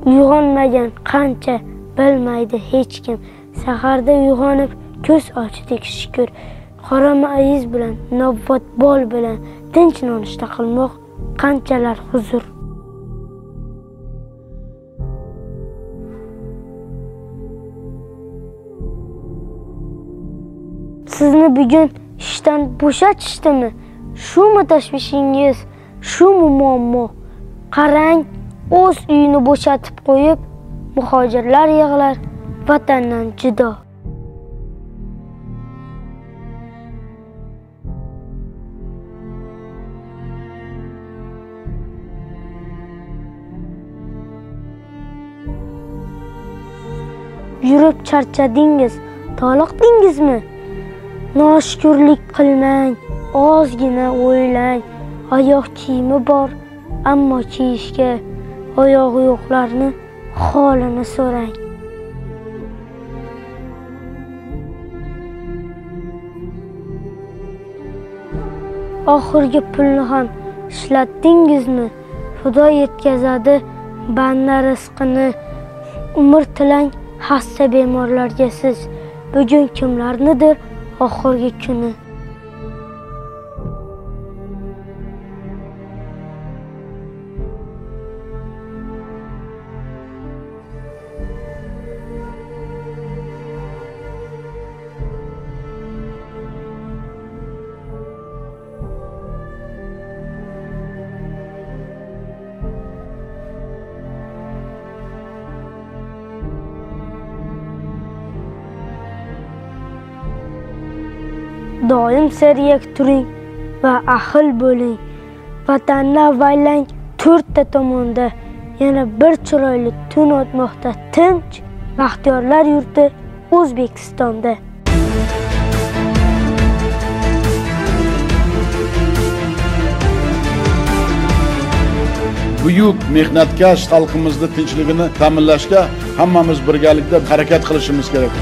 Uyg'onmagan qancha bilmaydi hech kim. Saharda uyg'onib ko'z ochdik shukr. Qora mayiz bilan, navbat bol bilan tinch nonushta qilmoq qanchalar huzur. Sizni bugun ishdan bo'shatishdimi? Shumi tashvishingiz, shumi muammo? Qarang, o'z uyini bo'shatib qo'yib, muhojirlar yig'lar vatandan judo. Yurib charchadingiz, toliqdingizmi? Noshukurlik qilmang, ozgina o'ylang. Oyoq kiyimi bor, ammo kiyishga oyog'i yo'qlarni holini so'rang. Oxirgi pulni ham ishlatdingizmi? Xudo yetkazadi banda rizqini. Umr tilang hasta bemorlarga siz. Bugun kimlarnidir oxirgi kuni. Doim seryak turing va ahil bo'ling. Vatanni avaylang to'rtta tomonda. Yana bir chiroyli tun o'tmoqda tinch, baxtiyorlar yurti O'zbekistonda. Buyuk mehnatkash xalqimizni tinchligini ta'minlashga hammamiz birgalikda harakat qilishimiz kerak.